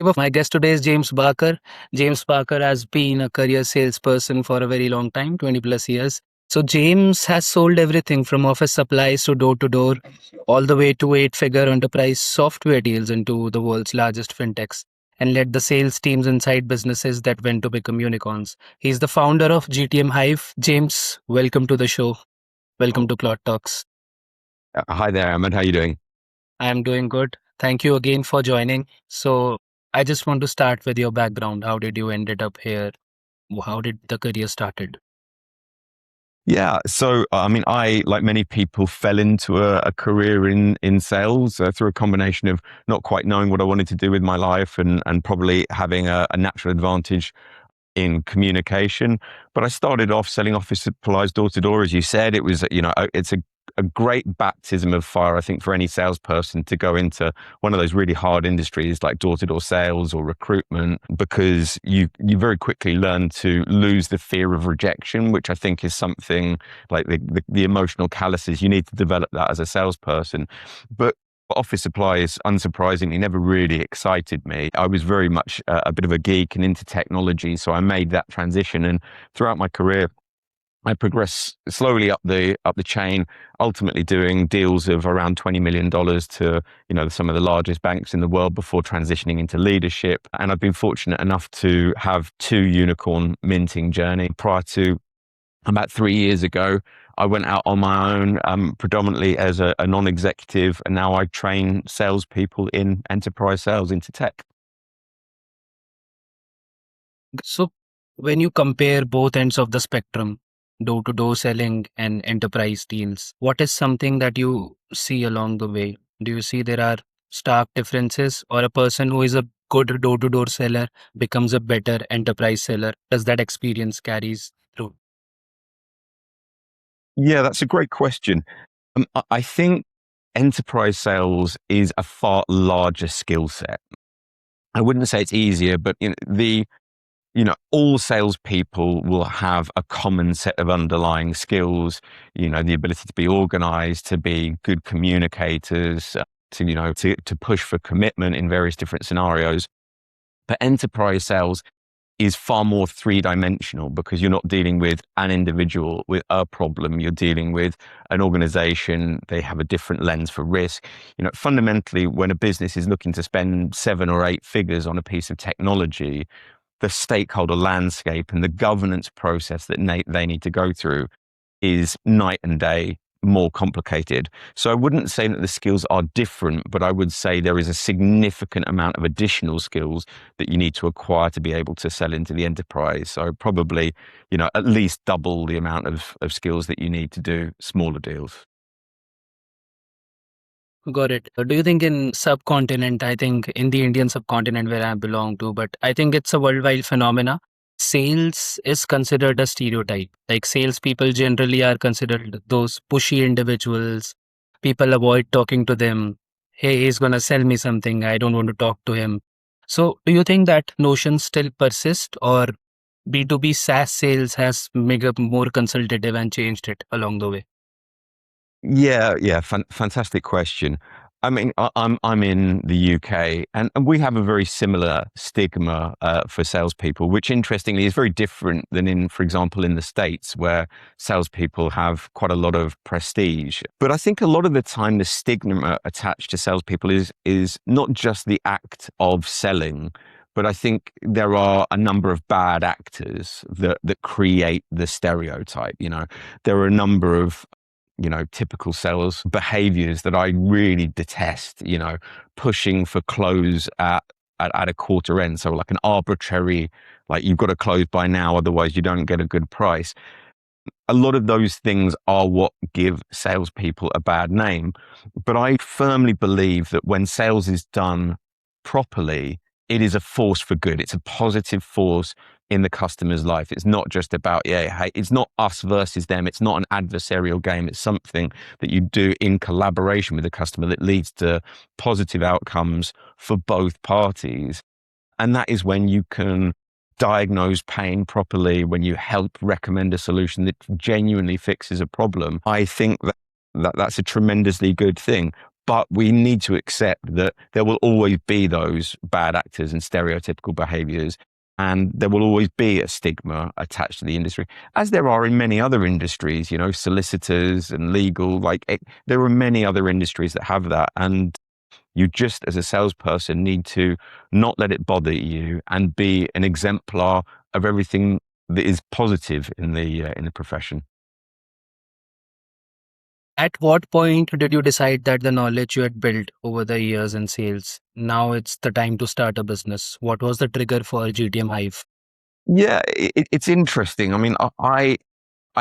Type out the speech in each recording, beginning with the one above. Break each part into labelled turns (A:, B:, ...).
A: My guest today is James Barker. James Barker has been a career salesperson for a very long time, 20 plus years. So, James has sold everything from office supplies to door, all the way to eight figure enterprise software deals into the world's largest fintechs and led the sales teams inside businesses that went to become unicorns. He's the founder of GTM Hive. James, welcome to the show. Welcome to Klawd Talks.
B: Hi there, Ahmed. How are you doing?
A: I am doing good. Thank you again for joining. So, I just want to start with your background. How did you ended up here? How did the career started?
B: Yeah, so I, like many people, fell into a career in sales through a combination of not quite knowing what I wanted to do with my life and probably having a natural advantage in communication. But I started off selling office supplies door to door, as you said. It was, it's a great baptism of fire, I think, for any salesperson to go into one of those really hard industries like door to door sales or recruitment, because you very quickly learn to lose the fear of rejection, which I think is something like the emotional calluses. You need to develop that as a salesperson. But office supplies, unsurprisingly, never really excited me. I was very much a bit of a geek and into technology, so I made that transition. And throughout my career, I progressed slowly up the chain, ultimately doing deals of around $20 million to some of the largest banks in the world before transitioning into leadership. And I've been fortunate enough to have two unicorn minting journey. Prior to about 3 years ago, I went out on my own, predominantly as a non-executive, and now I train salespeople in enterprise sales into tech.
A: So, when you compare both ends of the spectrum, door to door selling and enterprise deals, what is something that you see along the way? Do you see there are stark differences, or a person who is a good door to door seller becomes a better enterprise seller? Does that experience carries through?
B: Yeah, that's a great question. I think enterprise sales is a far larger skill set. I wouldn't say it's easier, but all salespeople will have a common set of underlying skills. The ability to be organized, to be good communicators, to push for commitment in various different scenarios. But enterprise sales is far more three-dimensional, because you're not dealing with an individual with a problem. You're dealing with an organization. They have a different lens for risk. Fundamentally, when a business is looking to spend 7 or 8 figures on a piece of technology, the stakeholder landscape and the governance process that they need to go through is night and day more complicated. So I wouldn't say that the skills are different, but I would say there is a significant amount of additional skills that you need to acquire to be able to sell into the enterprise. So probably, at least double the amount of skills that you need to do smaller deals.
A: Got it. Do you think in subcontinent, I think in the Indian subcontinent where I belong to, but I think it's a worldwide phenomena. Sales is considered a stereotype. Like salespeople generally are considered those pushy individuals. People avoid talking to them. Hey, he's gonna sell me something. I don't want to talk to him. So do you think that notion still persists, or B2B SaaS sales has made it more consultative and changed it along the way?
B: Yeah, fantastic question. I mean, I'm in the UK, and we have a very similar stigma for salespeople, which interestingly is very different than for example, in the States, where salespeople have quite a lot of prestige. But I think a lot of the time, the stigma attached to salespeople is not just the act of selling, but I think there are a number of bad actors that create the stereotype. There are a number of typical sales behaviors that I really detest, pushing for close at a quarter end. So like an arbitrary, like you've got to close by now, otherwise you don't get a good price. A lot of those things are what give salespeople a bad name. But I firmly believe that when sales is done properly, it is a force for good. It's a positive force in the customer's life. It's not just about, hey, it's not us versus them. It's not an adversarial game. It's something that you do in collaboration with the customer that leads to positive outcomes for both parties. And that is when you can diagnose pain properly, when you help recommend a solution that genuinely fixes a problem. I think that's a tremendously good thing. but we need to accept that there will always be those bad actors and stereotypical behaviors. And there will always be a stigma attached to the industry, as there are in many other industries, solicitors and legal, there are many other industries that have that. And you just, as a salesperson, need to not let it bother you and be an exemplar of everything that is positive in the profession.
A: At what point did you decide that the knowledge you had built over the years in sales, now it's the time to start a business? What was the trigger for GTM Hive?
B: Yeah, it's interesting. I mean, I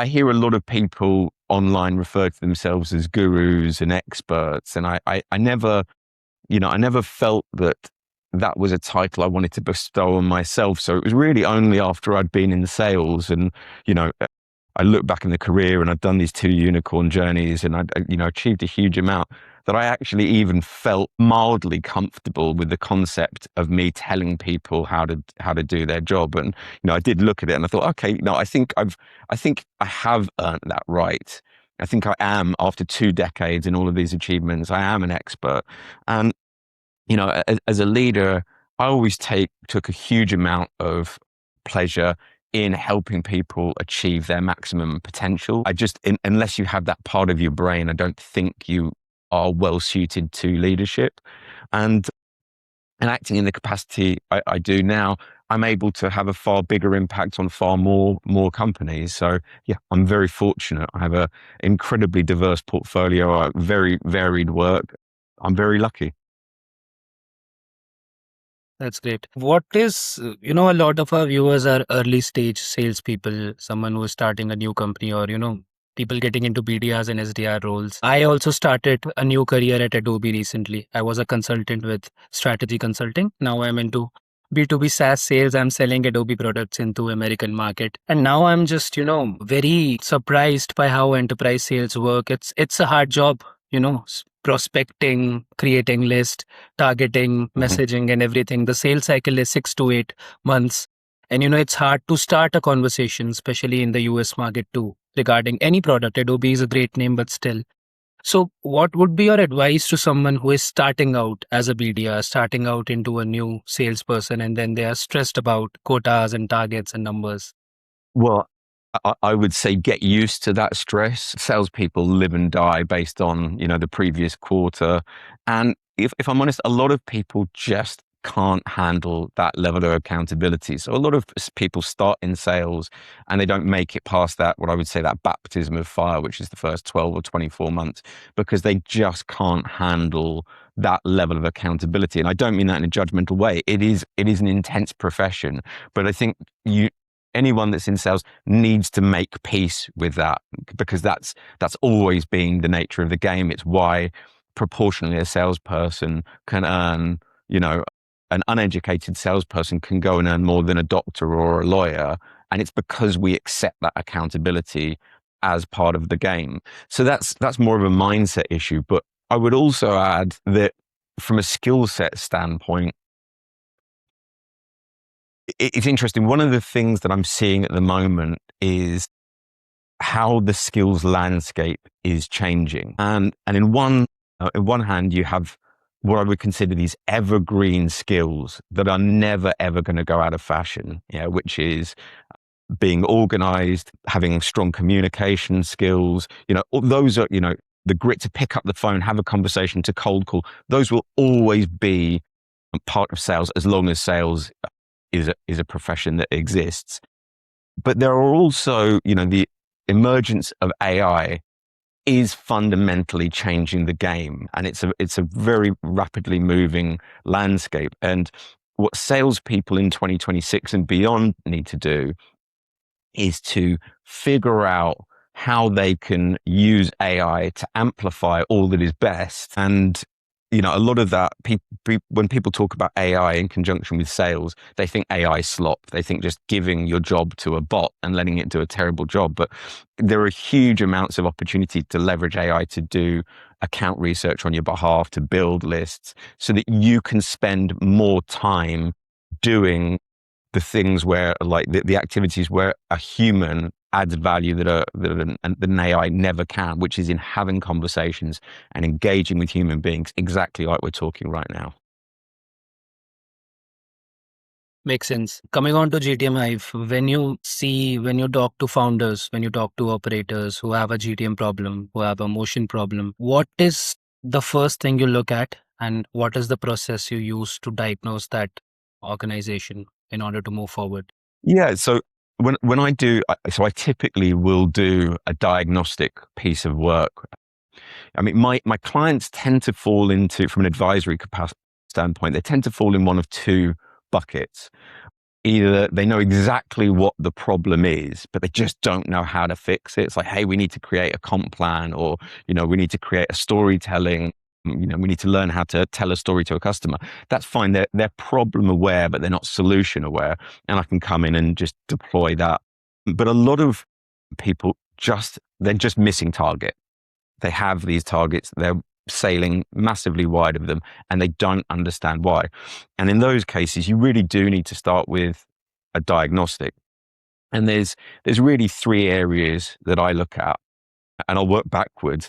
B: hear a lot of people online refer to themselves as gurus and experts, and I never, I never felt that that was a title I wanted to bestow on myself. So it was really only after I'd been in sales and, you know, I look back in the career and I'd done these 2 unicorn journeys and I'd, achieved a huge amount, that I actually even felt mildly comfortable with the concept of me telling people how to do their job. And, I did look at it and I thought, okay, no, I think I have earned that right. I think I am, after 2 decades in all of these achievements, I am an expert. And, as a leader, I always took a huge amount of pleasure in helping people achieve their maximum potential. Unless you have that part of your brain, I don't think you are well suited to leadership. And acting in the capacity I do now, I'm able to have a far bigger impact on far more companies. So yeah, I'm very fortunate. I have a incredibly diverse portfolio, very varied work. I'm very lucky.
A: That's great. What is, a lot of our viewers are early stage salespeople, someone who is starting a new company or, people getting into BDRs and SDR roles. I also started a new career at Adobe recently. I was a consultant with strategy consulting. Now I'm into B2B SaaS sales. I'm selling Adobe products into American market. And now I'm just, very surprised by how enterprise sales work. It's a hard job, prospecting, creating list, targeting,
B: Mhm.
A: messaging, and everything. The sales cycle is 6 to 8 months. And it's hard to start a conversation, especially in the US market too, regarding any product. Adobe is a great name, but still. So, what would be your advice to someone who is starting out as a BDR, starting out into a new salesperson, and then they are stressed about quotas and targets and numbers?
B: Well, I would say get used to that stress. Salespeople live and die based on, the previous quarter. And if I'm honest, a lot of people just can't handle that level of accountability. So a lot of people start in sales and they don't make it past that, what I would say, that baptism of fire, which is the first 12 or 24 months, because they just can't handle that level of accountability. And I don't mean that in a judgmental way. It is an intense profession, but I think anyone that's in sales needs to make peace with that, because that's always been the nature of the game. It's why proportionally a salesperson can earn, an uneducated salesperson can go and earn more than a doctor or a lawyer. And it's because we accept that accountability as part of the game. So that's more of a mindset issue. But I would also add that from a skill set standpoint, it's interesting. One of the things that I'm seeing at the moment is how the skills landscape is changing. And in one hand, you have what I would consider these evergreen skills that are never, ever going to go out of fashion, which is being organized, having strong communication skills. Those are, the grit to pick up the phone, have a conversation, to cold call. Those will always be part of sales as long as sales is a profession that exists. But there are also, the emergence of AI is fundamentally changing the game, and it's a very rapidly moving landscape. And what salespeople in 2026 and beyond need to do is to figure out how they can use AI to amplify all that is best. And, a lot of that, when people talk about AI in conjunction with sales, they think AI slop. They think just giving your job to a bot and letting it do a terrible job. But there are huge amounts of opportunity to leverage AI to do account research on your behalf, to build lists, so that you can spend more time doing the things where, like the activities where a human adds value that an AI never can, which is in having conversations and engaging with human beings exactly like we're talking right now.
A: Makes sense. Coming on to GTM Hive, when you talk to founders, when you talk to operators who have a GTM problem, who have a motion problem, what is the first thing you look at and what is the process you use to diagnose that organization in order to move forward?
B: Yeah. So when I typically will do a diagnostic piece of work. I mean, my clients tend to fall into, from an advisory capacity standpoint, they tend to fall in one of two buckets. Either they know exactly what the problem is, but they just don't know how to fix it. It's like, hey, we need to create a comp plan, or, we need to create a storytelling. We need to learn how to tell a story to a customer. That's fine. They're problem aware, but they're not solution aware. And I can come in and just deploy that. But a lot of people they're just missing target. They have these targets. They're sailing massively wide of them and they don't understand why. And in those cases, you really do need to start with a diagnostic. And there's really three areas that I look at, and I'll work backwards.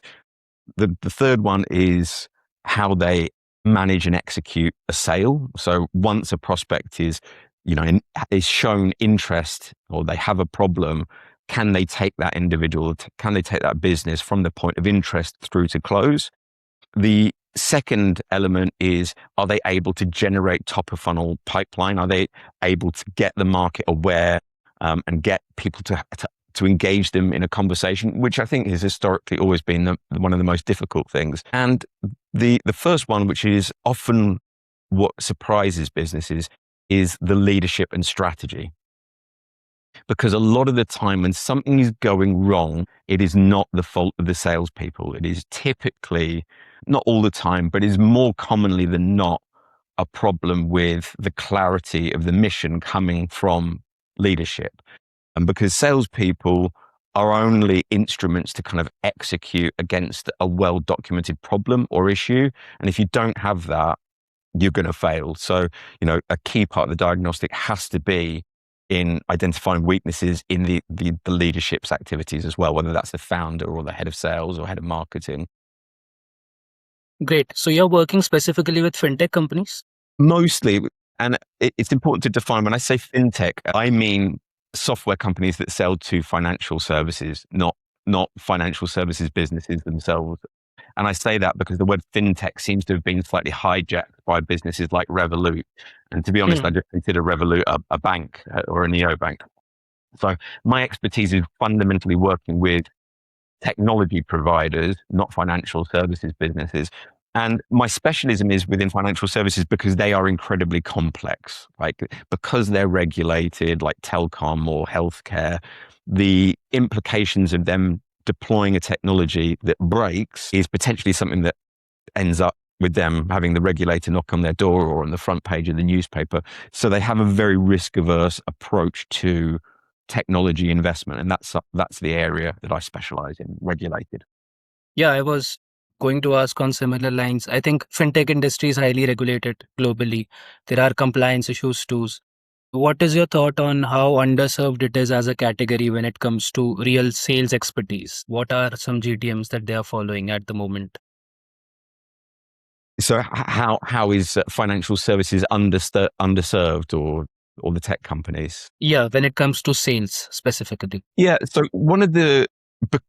B: The third one is how they manage and execute a sale. So once a prospect is shown interest, or they have a problem, can they take that individual, can they take that business from the point of interest through to close? The second element is, are they able to generate top of funnel pipeline? Are they able to get the market aware and get people to engage them in a conversation, which I think has historically always been one of the most difficult things. And the first one, which is often what surprises businesses, is the leadership and strategy. Because a lot of the time when something is going wrong, it is not the fault of the salespeople. It is typically, not all the time, but is more commonly than not, a problem with the clarity of the mission coming from leadership. And because salespeople are only instruments to kind of execute against a well-documented problem or issue. And if you don't have that, you're going to fail. So, a key part of the diagnostic has to be in identifying weaknesses in the leadership's activities as well, whether that's the founder or the head of sales or head of marketing.
A: Great. So you're working specifically with fintech companies?
B: Mostly, and it's important to define, when I say fintech, I mean software companies that sell to financial services, not financial services businesses themselves. And I say that because the word fintech seems to have been slightly hijacked by businesses like Revolut. And to be honest,
A: Hmm.
B: I just consider Revolut a bank or a neobank. So my expertise is fundamentally working with technology providers, not financial services businesses. And my specialism is within financial services because they are incredibly complex. Like, because they're regulated, like telecom or healthcare, the implications of them deploying a technology that breaks is potentially something that ends up with them having the regulator knock on their door or on the front page of the newspaper. So they have a very risk averse approach to technology investment. And that's the area that I specialize in, regulated.
A: Yeah, I was going to ask on similar lines. I think fintech industry is highly regulated globally. There are compliance issues too. What is your thought on how underserved it is as a category when it comes to real sales expertise? What are some GTMs that they are following at the moment?
B: So how is financial services underserved, or the tech companies?
A: Yeah, when it comes to sales specifically.
B: Yeah. So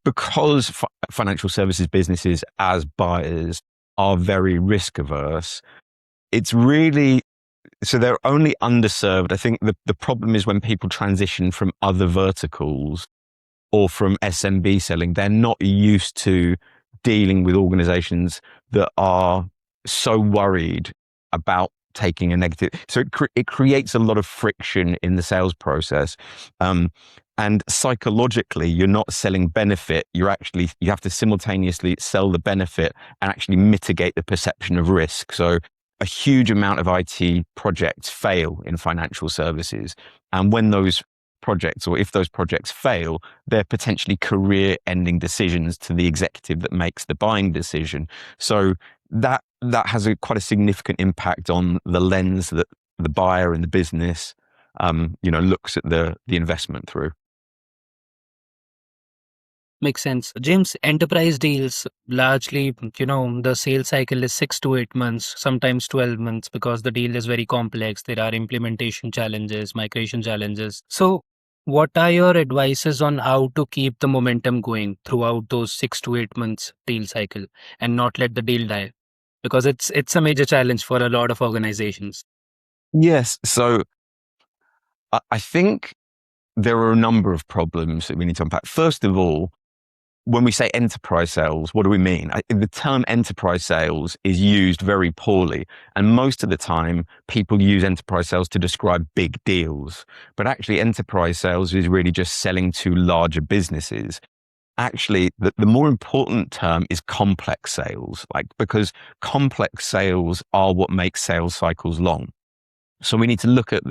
B: because financial services businesses as buyers are very risk averse, it's really, so they're only underserved. I think the problem is when people transition from other verticals or from SMB selling, they're not used to dealing with organizations that are so worried about taking a negative. So it creates a lot of friction in the sales process. And psychologically, you're not selling benefit. You have to simultaneously sell the benefit and actually mitigate the perception of risk. So a huge amount of IT projects fail in financial services. And when those projects, or if those projects fail, they're potentially career-ending decisions to the executive that makes the buying decision. So that has quite a significant impact on the lens that the buyer and the business, looks at the investment through.
A: Makes sense. James, enterprise deals largely, the sales cycle is 6 to 8 months, sometimes 12 months, because the deal is very complex. There are implementation challenges, migration challenges. So, what are your advices on how to keep the momentum going throughout those 6 to 8 months deal cycle and not let the deal die? Because it's a major challenge for a lot of organizations.
B: Yes. So I think there are a number of problems that we need to unpack. First of all, when we say enterprise sales, what do we mean? The term enterprise sales is used very poorly. And most of the time, people use enterprise sales to describe big deals. But actually, enterprise sales is really just selling to larger businesses. Actually, the more important term is complex sales, because complex sales are what makes sales cycles long. So we need to look at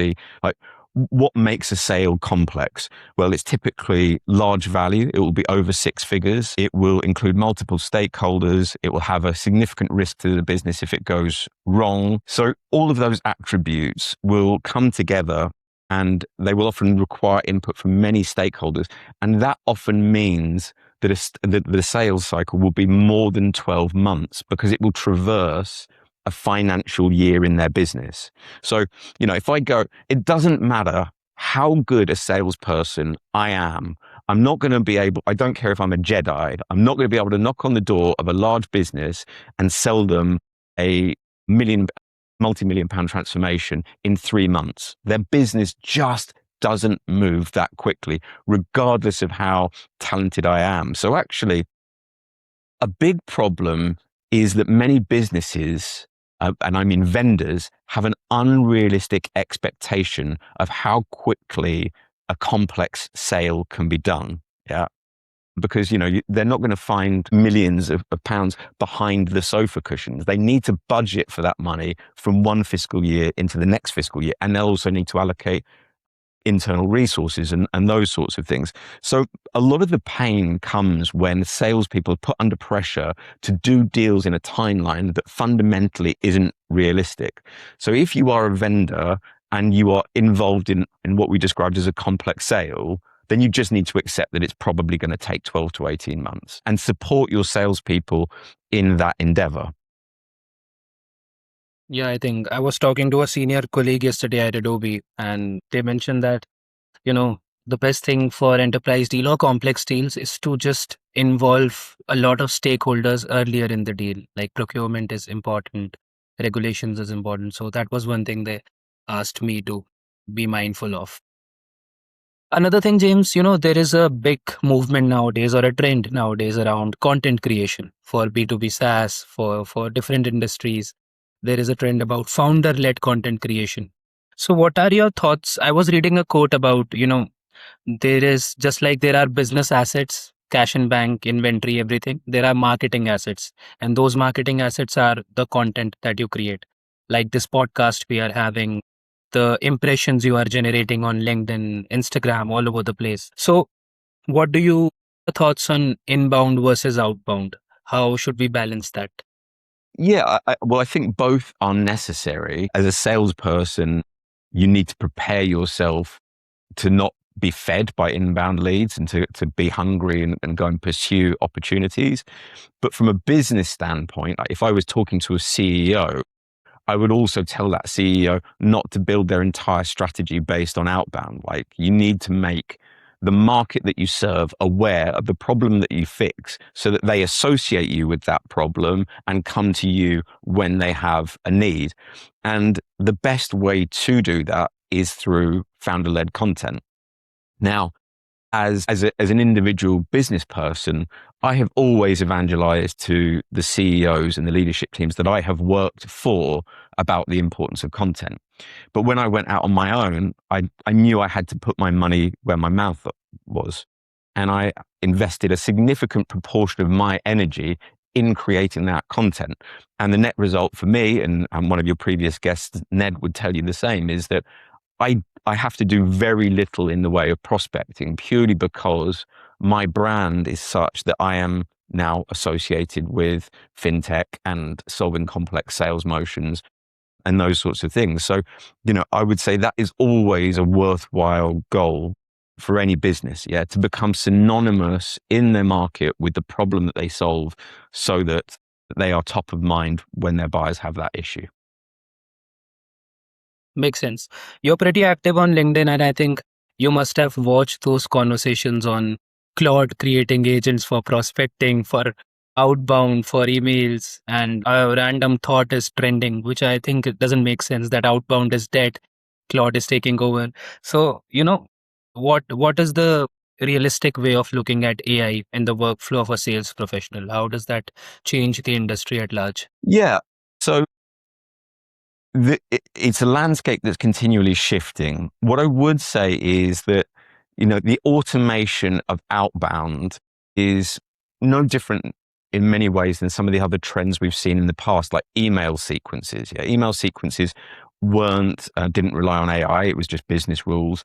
B: what makes a sale complex? Well, it's typically large value. It will be over six figures. It will include multiple stakeholders. It will have a significant risk to the business if it goes wrong. So all of those attributes will come together and they will often require input from many stakeholders. And that often means that the sales cycle will be more than 12 months because it will traverse a financial year in their business. So, if I go, it doesn't matter how good a salesperson I am. I'm not going to be able, I don't care if I'm a Jedi, I'm not going to be able to knock on the door of a large business and sell them a multi-million pound transformation in 3 months. Their business just doesn't move that quickly, regardless of how talented I am. So actually, a big problem is that many businesses, and I mean vendors, have an unrealistic expectation of how quickly a complex sale can be done. Yeah. Because, they're not going to find millions of pounds behind the sofa cushions. They need to budget for that money from one fiscal year into the next fiscal year. And they'll also need to allocate internal resources and those sorts of things. So a lot of the pain comes when salespeople are put under pressure to do deals in a timeline that fundamentally isn't realistic. So if you are a vendor and you are involved in what we described as a complex sale, then you just need to accept that it's probably going to take 12 to 18 months and support your salespeople in that endeavor.
A: Yeah, I think I was talking to a senior colleague yesterday at Adobe, and they mentioned that, you know, the best thing for enterprise deal or complex deals is to just involve a lot of stakeholders earlier in the deal. Like procurement is important, regulations is important. So that was one thing they asked me to be mindful of. Another thing, James, there is a big movement nowadays or a trend nowadays around content creation for B2B SaaS, for different industries. There is a trend about founder led content creation. So, what are your thoughts? I was reading a quote about, there is just like there are business assets, cash and bank, inventory, everything, there are marketing assets. And those marketing assets are the content that you create. Like this podcast we are having, the impressions you are generating on LinkedIn, Instagram, all over the place. So, what do you thoughts on inbound versus outbound? How should we balance that?
B: Yeah, well, I think both are necessary. As a salesperson, you need to prepare yourself to not be fed by inbound leads and to be hungry and go and pursue opportunities. But from a business standpoint, if I was talking to a CEO, I would also tell that CEO not to build their entire strategy based on outbound. Like, you need to make the market that you serve aware of the problem that you fix so that they associate you with that problem and come to you when they have a need. And the best way to do that is through founder-led content. Now, as an individual business person, I have always evangelized to the CEOs and the leadership teams that I have worked for about the importance of content. But when I went out on my own, I knew I had to put my money where my mouth was. And I invested a significant proportion of my energy in creating that content. And the net result for me, and one of your previous guests, Ned, would tell you the same, is that I have to do very little in the way of prospecting purely because my brand is such that I am now associated with fintech and solving complex sales motions and those sorts of things. So, I would say that is always a worthwhile goal for any business, yeah, to become synonymous in their market with the problem that they solve so that they are top of mind when their buyers have that issue.
A: Makes sense. You're pretty active on LinkedIn, and I think you must have watched those conversations on Klawd creating agents for prospecting, for outbound, for emails, and a random thought is trending, which I think it doesn't make sense that outbound is dead, Klawd is taking over. So, what is the realistic way of looking at AI in the workflow of a sales professional? How does that change the industry at large?
B: Yeah. So it's a landscape that's continually shifting. What I would say is that, the automation of outbound is no different in many ways than some of the other trends we've seen in the past, like email sequences. Yeah, email sequences didn't rely on AI. It was just business rules.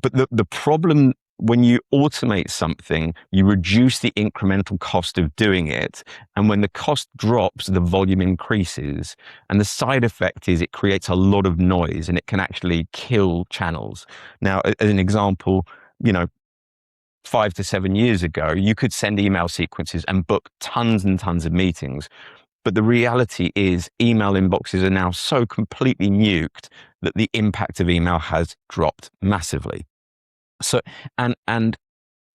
B: But the problem when you automate something, you reduce the incremental cost of doing it. And when the cost drops, the volume increases. And the side effect is it creates a lot of noise and it can actually kill channels. Now, as an example, 5 to 7 years ago, you could send email sequences and book tons and tons of meetings. But the reality is email inboxes are now so completely nuked that the impact of email has dropped massively. So, and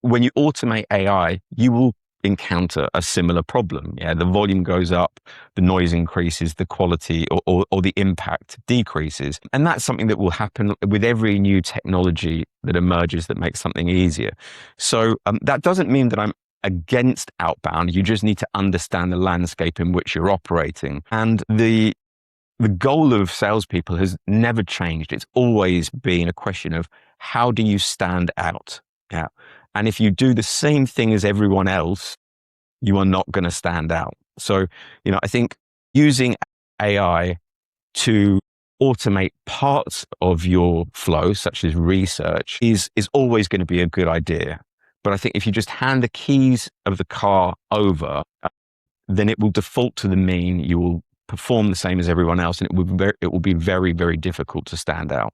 B: when you automate AI, you will encounter a similar problem. Yeah, the volume goes up, the noise increases, the quality or the impact decreases. And that's something that will happen with every new technology that emerges that makes something easier. So that doesn't mean that I'm against outbound. You just need to understand the landscape in which you're operating. And the goal of salespeople has never changed. It's always been a question of how do you stand out? Yeah. And if you do the same thing as everyone else, you are not going to stand out. So, I think using AI to automate parts of your flow, such as research, is always going to be a good idea. But I think if you just hand the keys of the car over, then it will default to the mean. You will perform the same as everyone else, and it will be very, very difficult to stand out.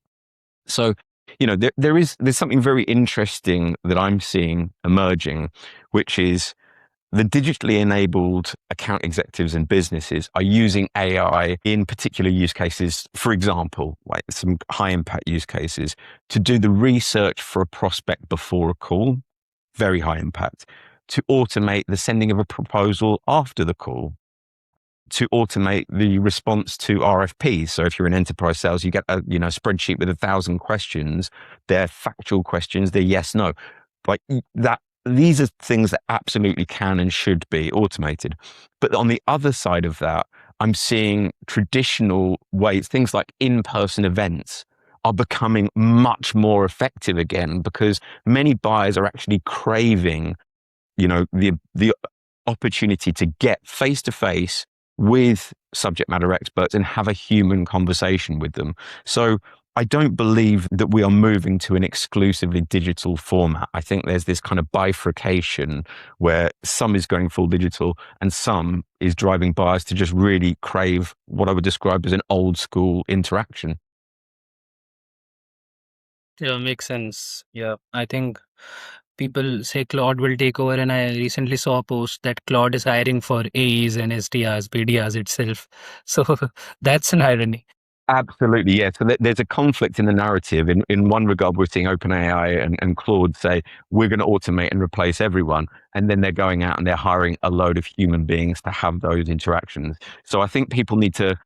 B: So, there's something very interesting that I'm seeing emerging, which is the digitally enabled account executives and businesses are using AI in particular use cases, for example, like some high impact use cases, to do the research for a prospect before a call, very high impact, to automate the sending of a proposal after the call, to automate the response to RFPs. So if you're in enterprise sales, you get a spreadsheet with 1,000 questions. They're factual questions. They're yes, no. Like that. These are things that absolutely can and should be automated. But on the other side of that, I'm seeing traditional ways, things like in-person events are becoming much more effective again because many buyers are actually craving, the opportunity to get face-to-face with subject matter experts and have a human conversation with them. So I don't believe that we are moving to an exclusively digital format. I think there's this kind of bifurcation where some is going full digital and some is driving buyers to just really crave what I would describe as an old school interaction.
A: Yeah, makes sense. Yeah, I think people say Claude will take over, and I recently saw a post that Claude is hiring for AEs and SDRs, BDRs itself. So that's an irony.
B: Absolutely, yeah. So there's a conflict in the narrative. In one regard, we're seeing OpenAI and Claude say, we're going to automate and replace everyone. And then they're going out and they're hiring a load of human beings to have those interactions. So I think people need to,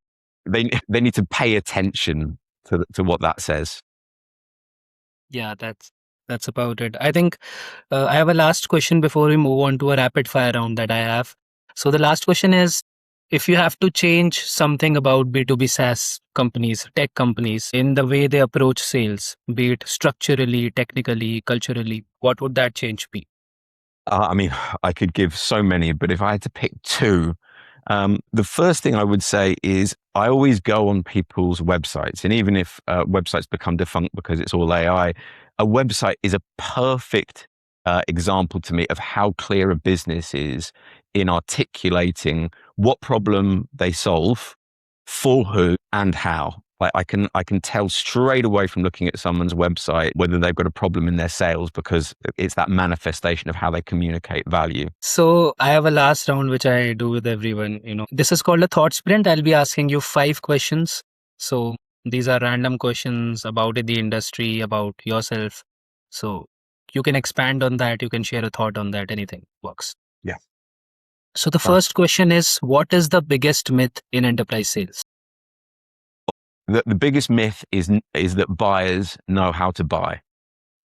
B: they need to pay attention to what that says.
A: Yeah, that's about it. I think I have a last question before we move on to a rapid fire round that I have. So the last question is, if you have to change something about B2B SaaS companies, tech companies, in the way they approach sales, be it structurally, technically, culturally, what would that change be?
B: I mean, I could give so many, but if I had to pick two, the first thing I would say is I always go on people's websites. And even if websites become defunct because it's all AI, a website is a perfect example to me of how clear a business is in articulating what problem they solve, for who, and how. Like I can tell straight away from looking at someone's website whether they've got a problem in their sales because it's that manifestation of how they communicate value.
A: So I have a last round which I do with everyone. This is called a thought sprint. I'll be asking you 5 questions. So these are random questions about the industry, about yourself. So you can expand on that. You can share a thought on that. Anything works.
B: Yeah.
A: So the
B: Fine.
A: first question is, what is the biggest myth in enterprise sales?
B: The biggest myth is that buyers know how to buy.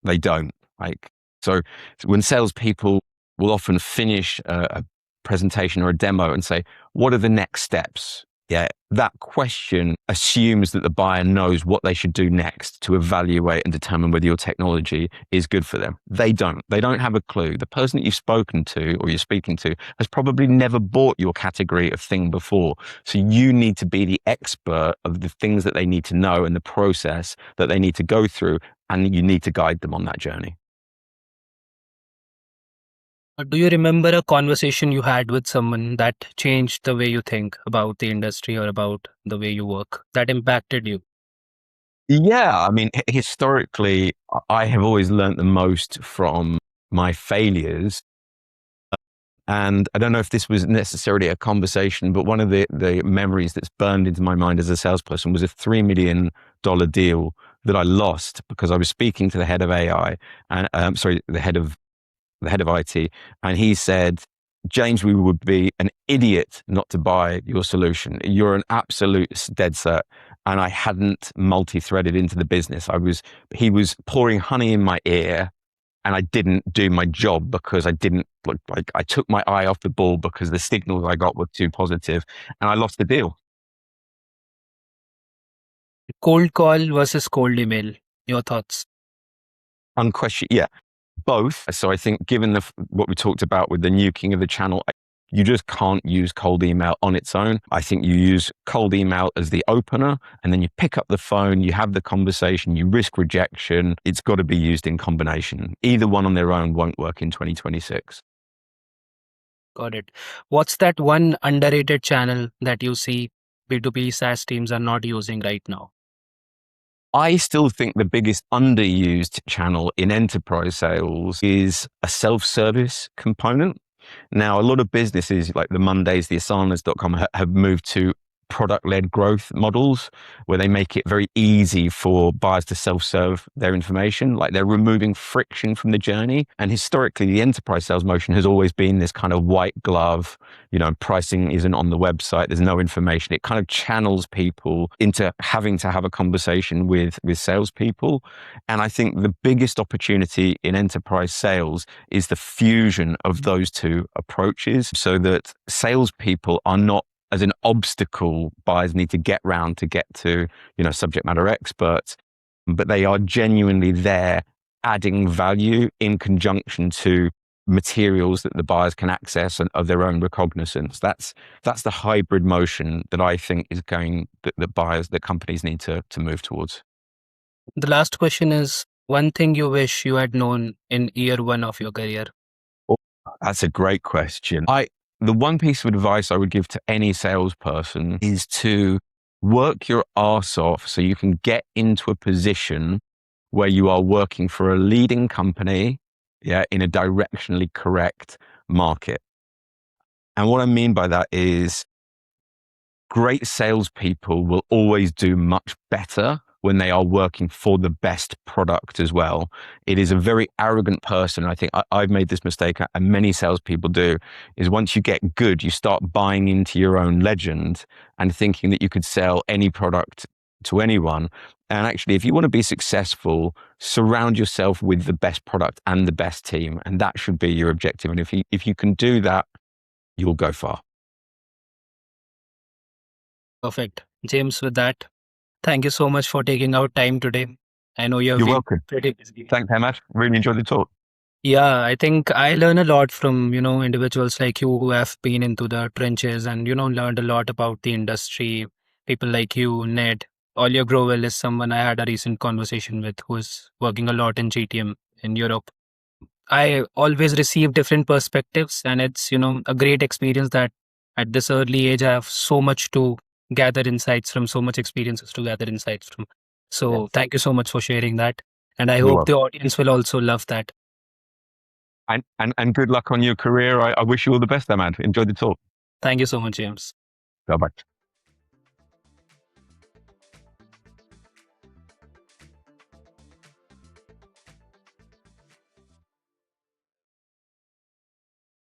B: They don't. Like, so when salespeople will often finish a presentation or a demo and say, "What are the next steps?" Yeah, that question assumes that the buyer knows what they should do next to evaluate and determine whether your technology is good for them. They don't. They don't have a clue. The person that you've spoken to or you're speaking to has probably never bought your category of thing before. So you need to be the expert of the things that they need to know and the process that they need to go through, and you need to guide them on that journey.
A: Do you remember a conversation you had with someone that changed the way you think about the industry or about the way you work, that impacted you?
B: Yeah, I mean, historically, I have always learnt the most from my failures. And I don't know if this was necessarily a conversation, but one of the memories that's burned into my mind as a salesperson was a $3 million deal that I lost because I was speaking to the head of AI and sorry, the head of IT, and he said, "James, we would be an idiot not to buy your solution. You're an absolute dead cert." And I hadn't multi-threaded into the business. He was pouring honey in my ear, and I didn't do my job because I didn't like I took my eye off the ball because the signals I got were too positive, and I lost the deal.
A: Cold call versus cold email. Your thoughts?
B: Unquestioned, yeah, both. So I think, given what we talked about with the nuking of the channel, you just can't use cold email on its own. I think you use cold email as the opener, and then you pick up the phone, you have the conversation, you risk rejection. It's got to be used in combination. Either one on their own won't work in 2026.
A: Got it. What's that one underrated channel that you see B2B SaaS teams are not using right now?
B: I still think the biggest underused channel in enterprise sales is a self-service component. Now, a lot of businesses like the Mondays, the Asanas.com have moved to product-led growth models where they make it very easy for buyers to self-serve their information. Like, they're removing friction from the journey. And historically, the enterprise sales motion has always been this kind of white glove, pricing isn't on the website, there's no information. It kind of channels people into having to have a conversation with salespeople. And I think the biggest opportunity in enterprise sales is the fusion of those two approaches so that salespeople are not as an obstacle buyers need to get round to get to, subject matter experts, but they are genuinely there adding value in conjunction to materials that the buyers can access and of their own recognizance. That's the hybrid motion that I think is that companies need to move towards.
A: The last question is, one thing you wish you had known in year one of your career.
B: Oh, that's a great question. The one piece of advice I would give to any salesperson is to work your arse off so you can get into a position where you are working for a leading company, yeah, in a directionally correct market. And what I mean by that is great salespeople will always do much better when they are working for the best product as well. It is a very arrogant person. I think I've made this mistake, and many salespeople do, is once you get good, you start buying into your own legend and thinking that you could sell any product to anyone. And actually, if you want to be successful, surround yourself with the best product and the best team. And that should be your objective. And if you can do that, you'll go far.
A: Perfect. James, with that, thank you so much for taking out time today. I know you have
B: You're
A: been
B: welcome.
A: pretty busy.
B: Thanks, Hamish. Really enjoyed the talk.
A: Yeah, I think I learn a lot from, individuals like you who have been into the trenches and, learned a lot about the industry. People like you, Ned. Olya Grovel is someone I had a recent conversation with who is working a lot in GTM in Europe. I always receive different perspectives, and it's, a great experience that at this early age I have so much to gather insights from, so much experiences to gather insights from. So
B: Yes.
A: thank you so much for sharing that. And I
B: You're
A: hope the
B: welcome.
A: audience will also love that.
B: And good luck on your career. I wish you all the best, Ahmad. Enjoy the talk.
A: Thank you so much, James.
B: Bye bye.